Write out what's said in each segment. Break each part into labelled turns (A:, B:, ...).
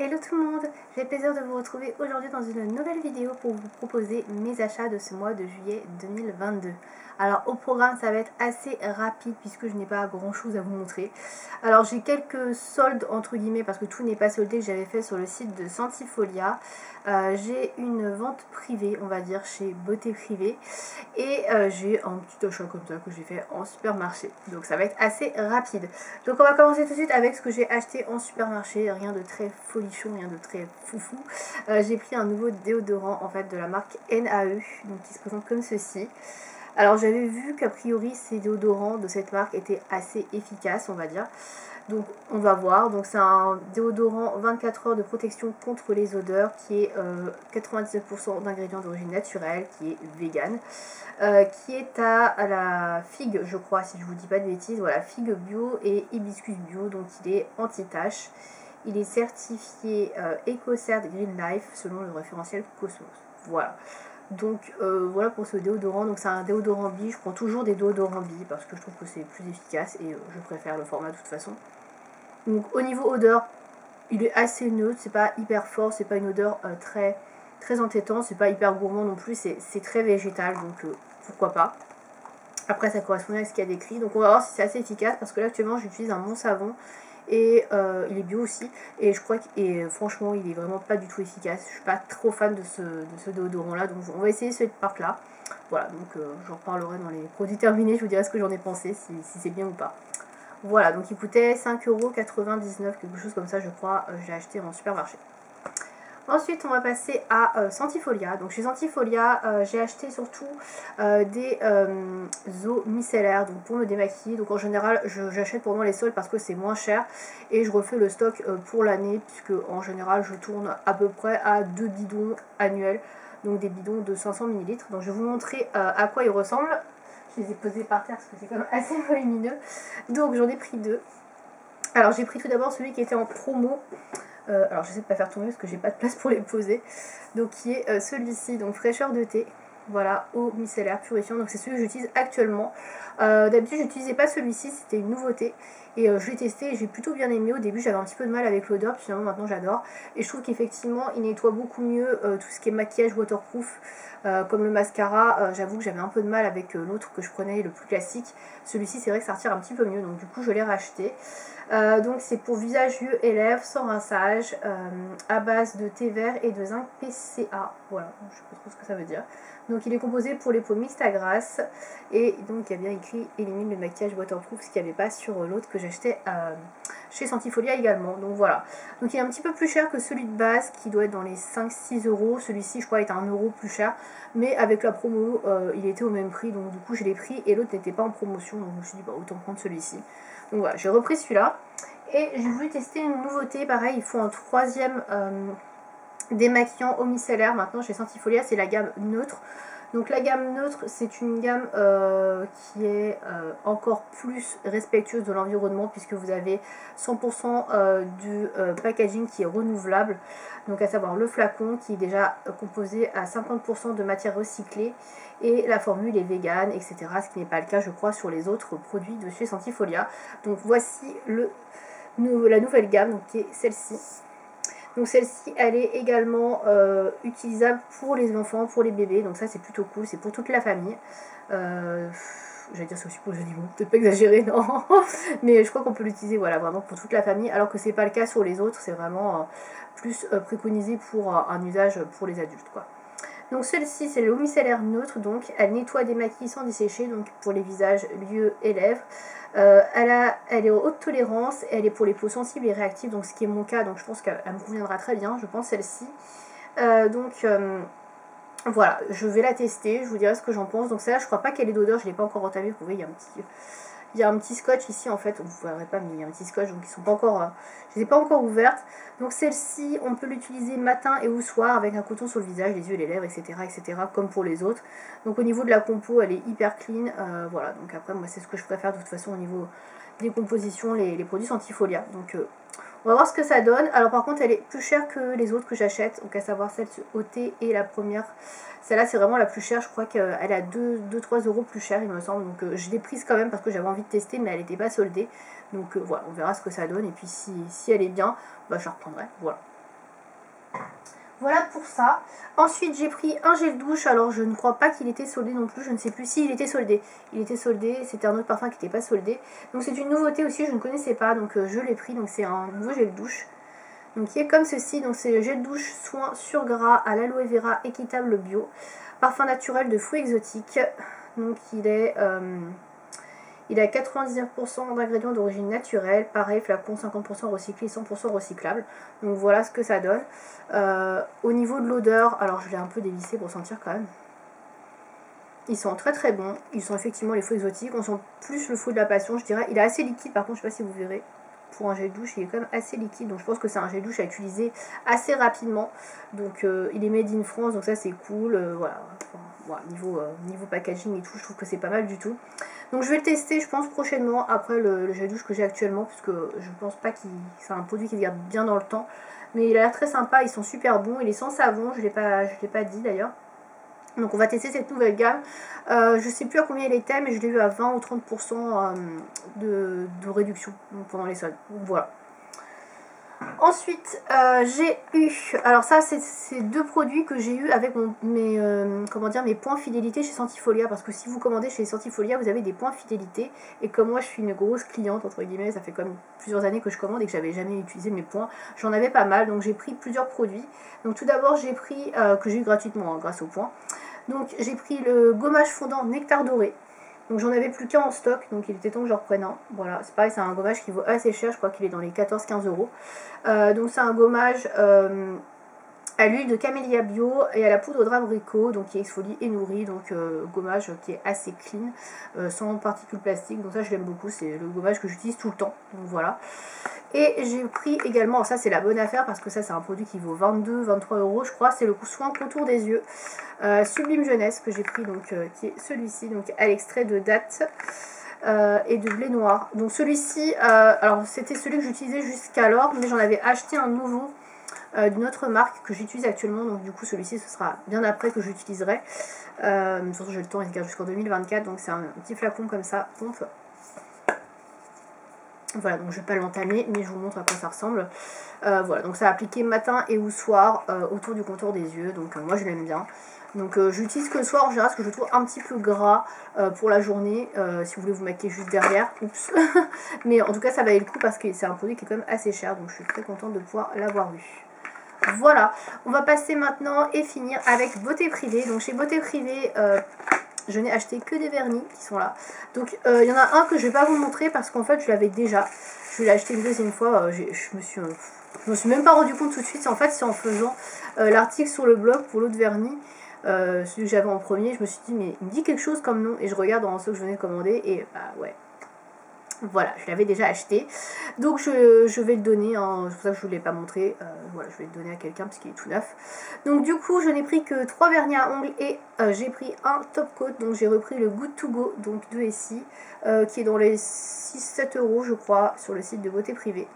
A: Hello tout le monde, j'ai le plaisir de vous retrouver aujourd'hui dans une nouvelle vidéo pour vous proposer mes achats de ce mois de juillet 2022. Alors au programme ça va être assez rapide puisque je n'ai pas grand chose à vous montrer. Alors j'ai quelques soldes entre guillemets parce que tout n'est pas soldé que j'avais fait sur le site de Santifolia. J'ai une vente privée on va dire chez Beauté Privée et j'ai un petit achat comme ça que j'ai fait en supermarché. Donc ça va être assez rapide. Donc on va commencer tout de suite avec ce que j'ai acheté en supermarché, rien de très folichon, rien de très foufou. J'ai pris un nouveau déodorant en fait de la marque NAE, donc qui se présente comme ceci. Alors j'avais vu qu'a priori ces déodorants de cette marque étaient assez efficaces on va dire. Donc on va voir, donc c'est un déodorant 24 heures de protection contre les odeurs qui est 99% d'ingrédients d'origine naturelle, qui est vegan, qui est à la figue je crois si je vous dis pas de bêtises, voilà, figue bio et hibiscus bio, donc il est anti-tache, il est certifié EcoCert Green Life selon le référentiel Cosmos, voilà. Donc voilà pour ce déodorant, donc c'est un déodorant bi, je prends toujours des déodorants bi parce que je trouve que c'est plus efficace et je préfère le format de toute façon. Donc au niveau odeur, il est assez neutre, c'est pas hyper fort, c'est pas une odeur très entêtante, c'est pas hyper gourmand non plus, c'est très végétal, donc pourquoi pas. Après ça correspond à ce qu'il y a décrit, donc on va voir si c'est assez efficace parce que là actuellement j'utilise un Mon Savon. Et il est bio aussi et je crois que franchement il est vraiment pas du tout efficace. Je suis pas trop fan de ce déodorant là, donc on va essayer cette marque là. Voilà, donc j'en reparlerai dans les produits terminés, je vous dirai ce que j'en ai pensé, si c'est bien ou pas. Voilà, donc il coûtait 5,99 €, quelque chose comme ça je crois, j'ai acheté en supermarché. Ensuite, on va passer à Santifolia. Donc chez Santifolia, j'ai acheté surtout des eaux micellaires donc pour me démaquiller. Donc en général, j'achète pendant les soldes parce que c'est moins cher et je refais le stock pour l'année puisque en général, je tourne à peu près à 2 bidons annuels, donc des bidons de 500 ml. Donc je vais vous montrer à quoi ils ressemblent. Je les ai posés par terre parce que c'est quand même assez volumineux. Donc j'en ai pris deux. Alors j'ai pris tout d'abord celui qui était en promo. Alors j'essaie de pas faire tomber parce que j'ai pas de place pour les poser. Donc qui est celui-ci, donc fraîcheur de thé. Voilà, eau micellaire purifiant. Donc c'est celui que j'utilise actuellement. D'habitude j'utilisais pas celui-ci, c'était une nouveauté. Et je l'ai testé et j'ai plutôt bien aimé. Au début j'avais un petit peu de mal avec l'odeur, puis finalement maintenant j'adore. Et je trouve qu'effectivement il nettoie beaucoup mieux tout ce qui est maquillage waterproof. Comme le mascara, j'avoue que j'avais un peu de mal avec l'autre que je prenais, le plus classique. Celui-ci c'est vrai que ça retire un petit peu mieux, donc du coup je l'ai racheté. Donc c'est pour visage, yeux et lèvres sans rinçage, à base de thé vert et de zinc PCA. Voilà, je sais pas trop ce que ça veut dire. Donc il est composé pour les peaux mixtes à grasse et donc il y a bien écrit élimine le maquillage waterproof, ce qu'il n'y avait pas sur l'autre que j'achetais chez Santifolia également. Donc voilà, donc il est un petit peu plus cher que celui de base qui doit être dans les 5-6 €. Celui-ci je crois est 1 € plus cher, mais avec la promo il était au même prix, donc du coup je l'ai pris et l'autre n'était pas en promotion, donc je me suis dit bah autant prendre celui-ci. Donc voilà, j'ai repris celui-là et j'ai voulu tester une nouveauté. Pareil, il faut un troisième démaquillant eau micellaire maintenant chez Santifolia, c'est la gamme neutre. Donc la gamme neutre, c'est une gamme qui est encore plus respectueuse de l'environnement puisque vous avez 100% du packaging qui est renouvelable. Donc à savoir le flacon qui est déjà composé à 50% de matière recyclée et la formule est vegan, etc. Ce qui n'est pas le cas je crois sur les autres produits de chez Santifolia. Donc voici la nouvelle gamme donc, qui est celle-ci. Donc celle-ci elle est également utilisable pour les enfants, pour les bébés, donc ça c'est plutôt cool, c'est pour toute la famille. J'allais dire c'est aussi pour les animaux, peut-être pas exagéré, non. Mais je crois qu'on peut l'utiliser voilà, vraiment pour toute la famille, alors que c'est pas le cas sur les autres, c'est vraiment plus préconisé pour un usage pour les adultes quoi. Donc celle-ci c'est l'eau micellaire neutre, donc elle nettoie, démaquille sans dessécher, donc pour les visages, yeux et lèvres. Elle est haute tolérance, elle est pour les peaux sensibles et réactives, donc ce qui est mon cas, donc je pense qu'elle me conviendra très bien, je pense celle-ci. Voilà, je vais la tester, je vous dirai ce que j'en pense. Donc celle-là je crois pas qu'elle ait d'odeur, je ne l'ai pas encore entamée, vous voyez il y a un petit scotch ici en fait, vous ne verrez pas mais il y a un petit scotch donc ils sont pas encore, je les ai pas encore ouvertes. Donc celle-ci on peut l'utiliser matin et ou soir avec un coton sur le visage, les yeux, les lèvres, etc. comme pour les autres. Donc au niveau de la compo elle est hyper clean, voilà, donc après moi c'est ce que je préfère de toute façon au niveau des compositions, les produits Santifolia. Donc on va voir ce que ça donne. Alors par contre elle est plus chère que les autres que j'achète, donc à savoir celle au thé et la première. Celle-là c'est vraiment la plus chère, je crois qu'elle est à 2-3 € plus cher il me semble. Donc je l'ai prise quand même parce que j'avais envie de tester mais elle n'était pas soldée. Donc voilà, on verra ce que ça donne et puis si elle est bien, bah, je la reprendrai. Voilà. Voilà pour ça. Ensuite j'ai pris un gel douche, alors je ne crois pas qu'il était soldé non plus, je ne sais plus si il était soldé. Il était soldé, c'était un autre parfum qui n'était pas soldé. Donc c'est une nouveauté aussi, je ne connaissais pas, donc je l'ai pris, donc c'est un nouveau gel douche. Donc qui est comme ceci, donc c'est le gel douche soin sur gras à l'aloe vera équitable bio. Parfum naturel de fruits exotiques. Donc il a 99% d'ingrédients d'origine naturelle. Pareil, flacon 50% recyclé, 100% recyclable. Donc voilà ce que ça donne. Au niveau de l'odeur, alors je l'ai un peu dévissé pour sentir quand même. Ils sont très très bons. Ils sont effectivement les fruits exotiques. On sent plus le fruit de la passion, je dirais. Il est assez liquide par contre, je ne sais pas si vous verrez. Pour un gel douche, il est quand même assez liquide. Donc je pense que c'est un gel douche à utiliser assez rapidement. Donc il est made in France, donc ça c'est cool. Voilà. Enfin, voilà. Niveau packaging et tout, je trouve que c'est pas mal du tout. Donc je vais le tester, je pense, prochainement après le gel douche que j'ai actuellement, puisque je pense pas que c'est un produit qui se garde bien dans le temps. Mais il a l'air très sympa, ils sont super bons. Il est sans savon, je l'ai pas dit d'ailleurs. Donc on va tester cette nouvelle gamme. Je sais plus à combien elle était, mais je l'ai vu à 20 ou 30% de réduction pendant les soldes. Donc voilà. Ensuite, j'ai eu, alors ça c'est deux produits que j'ai eu avec mes points fidélité chez Sentifolia, parce que si vous commandez chez Sentifolia, vous avez des points fidélité, et comme moi je suis une grosse cliente entre guillemets, ça fait comme plusieurs années que je commande et que j'avais jamais utilisé mes points, j'en avais pas mal, donc j'ai pris plusieurs produits. Donc tout d'abord j'ai pris, que j'ai eu gratuitement hein, grâce aux points, donc j'ai pris le gommage fondant Nectar Doré. Donc j'en avais plus qu'un en stock, donc il était temps que j'en reprenne un. Voilà, c'est pareil, c'est un gommage qui vaut assez cher, je crois qu'il est dans les 14-15 euros. Donc c'est un gommage à l'huile de camélia bio et à la poudre d'abricot, donc qui exfolie et nourrit, donc gommage qui est assez clean, sans particules plastiques, donc ça je l'aime beaucoup, c'est le gommage que j'utilise tout le temps, donc voilà. Et j'ai pris également, ça c'est la bonne affaire parce que ça c'est un produit qui vaut 22-23 euros je crois, c'est le soin contour des yeux Sublime Jeunesse que j'ai pris, donc qui est celui-ci, donc à l'extrait de date et de blé noir. Donc celui-ci, alors c'était celui que j'utilisais jusqu'alors, mais j'en avais acheté un nouveau d'une autre marque que j'utilise actuellement, donc du coup celui-ci ce sera bien après que j'utiliserai. Surtout j'ai le temps, il se garde jusqu'en 2024, donc c'est un petit flacon comme ça, pompe. Voilà, donc je ne vais pas l'entamer, mais je vous montre à quoi ça ressemble. Voilà, donc ça a appliqué matin et ou soir autour du contour des yeux, donc moi je l'aime bien. Donc j'utilise que le soir en général, parce que je trouve un petit peu gras pour la journée, si vous voulez vous maquiller juste derrière, oups. Mais en tout cas ça valait le coup parce que c'est un produit qui est quand même assez cher, donc je suis très contente de pouvoir l'avoir eu. Voilà, on va passer maintenant et finir avec Beauté Privée. Donc chez Beauté Privée, je n'ai acheté que des vernis qui sont là. Donc il y en a un que je ne vais pas vous montrer parce qu'en fait je l'avais déjà. Je l'ai acheté une deuxième fois, je me suis même pas rendu compte tout de suite. En fait c'est en faisant l'article sur le blog pour l'autre vernis. Celui que j'avais en premier, je me suis dit mais il me dit quelque chose comme nom, et je regarde dans ceux que je venais de commander et bah ouais. Voilà, je l'avais déjà acheté, donc je vais le donner, hein, c'est pour ça que je ne vous l'ai pas montré, voilà, je vais le donner à quelqu'un parce qu'il est tout neuf. Donc du coup, je n'ai pris que 3 vernis à ongles et j'ai pris un top coat, donc j'ai repris le Good to Go, donc de Essie, qui est dans les 6-7 euros je crois, sur le site de Beauté Privée.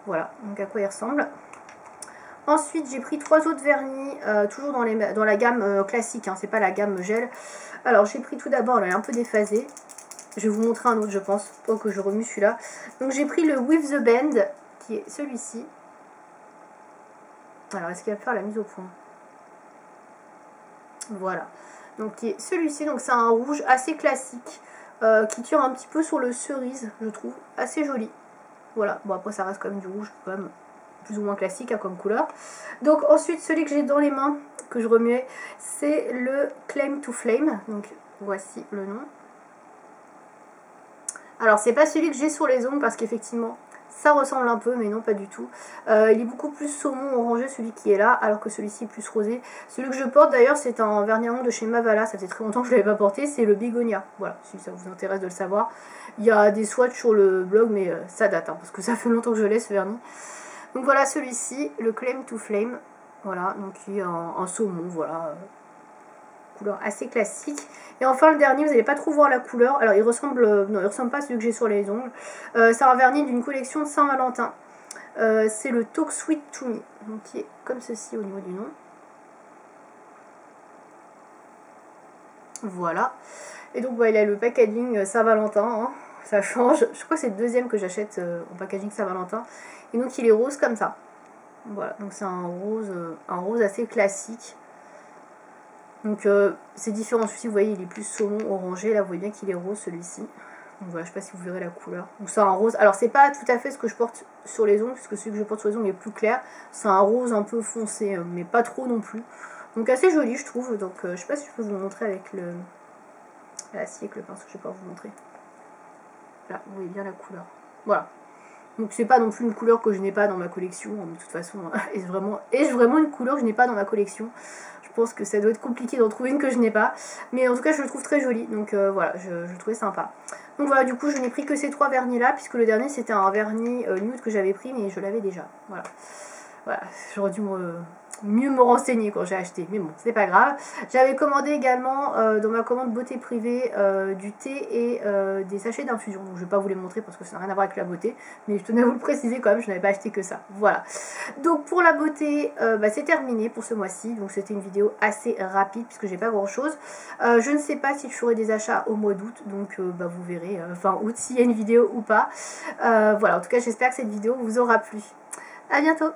A: Voilà, donc à quoi il ressemble. Ensuite, j'ai pris 3 autres vernis, toujours dans la gamme classique, hein, c'est pas la gamme gel. Alors j'ai pris tout d'abord, là, il est un peu déphasé. Je vais vous montrer un autre, je pense, pour que je remue celui-là. Donc j'ai pris le With the Bend, qui est celui-ci. Alors, est-ce qu'il va faire la mise au point? Voilà. Donc qui est celui-ci, donc c'est un rouge assez classique, qui tire un petit peu sur le cerise, je trouve. Assez joli. Voilà, bon après ça reste quand même du rouge, quand même plus ou moins classique hein, comme couleur. Donc ensuite, celui que j'ai dans les mains, que je remuais, c'est le Claim to Flame. Donc voici le nom. Alors c'est pas celui que j'ai sur les ongles parce qu'effectivement ça ressemble un peu mais non pas du tout. Il est beaucoup plus saumon orangé celui qui est là alors que celui-ci est plus rosé. Celui que je porte d'ailleurs c'est un vernis à ongles de chez Mavala, ça fait très longtemps que je ne l'avais pas porté, c'est le Begonia. Voilà, si ça vous intéresse de le savoir. Il y a des swatchs sur le blog mais ça date hein, parce que ça fait longtemps que je l'ai ce vernis. Donc voilà celui-ci, le Claim to Flame. Voilà, donc il est en saumon, voilà. Couleur assez classique. Et enfin le dernier, vous n'allez pas trop voir la couleur. Alors il ressemble, non il ressemble pas à celui que j'ai sur les ongles. C'est un vernis d'une collection de Saint-Valentin. C'est le Talk Sweet to Me, donc qui est comme ceci au niveau du nom. Voilà. Et donc il a le packaging Saint-Valentin, hein. Ça change. Je crois que c'est le deuxième que j'achète en packaging Saint-Valentin. Et donc il est rose comme ça. Voilà, donc c'est un rose assez classique. Donc c'est différent, celui-ci vous voyez il est plus saumon orangé, là vous voyez bien qu'il est rose celui-ci. Donc voilà, je sais pas si vous verrez la couleur. Donc c'est un rose, alors c'est pas tout à fait ce que je porte sur les ongles, puisque celui que je porte sur les ongles est plus clair. C'est un rose un peu foncé, mais pas trop non plus. Donc assez joli je trouve, donc je sais pas si je peux vous montrer avec le... Là si avec le pinceau je vais pas vous montrer. Là vous voyez bien la couleur. Voilà. Donc c'est pas non plus une couleur que je n'ai pas dans ma collection, de toute façon, est-ce vraiment une couleur que je n'ai pas dans ma collection? Je pense que ça doit être compliqué d'en trouver une que je n'ai pas, mais en tout cas je le trouve très joli, donc voilà, je le trouvais sympa. Donc voilà, du coup je n'ai pris que ces 3 vernis là, puisque le dernier c'était un vernis nude que j'avais pris, mais je l'avais déjà, voilà. Voilà, j'aurais dû mieux me renseigner quand j'ai acheté, mais bon, c'est pas grave. J'avais commandé également dans ma commande beauté privée du thé et des sachets d'infusion, donc je vais pas vous les montrer parce que ça n'a rien à voir avec la beauté, mais je tenais à vous le préciser quand même, je n'avais pas acheté que ça. Voilà, donc pour la beauté, c'est terminé pour ce mois-ci, donc c'était une vidéo assez rapide puisque j'ai pas grand chose. Je ne sais pas si je ferai des achats au mois d'août, donc vous verrez fin août s'il y a une vidéo ou pas. Voilà, en tout cas j'espère que cette vidéo vous aura plu. À bientôt.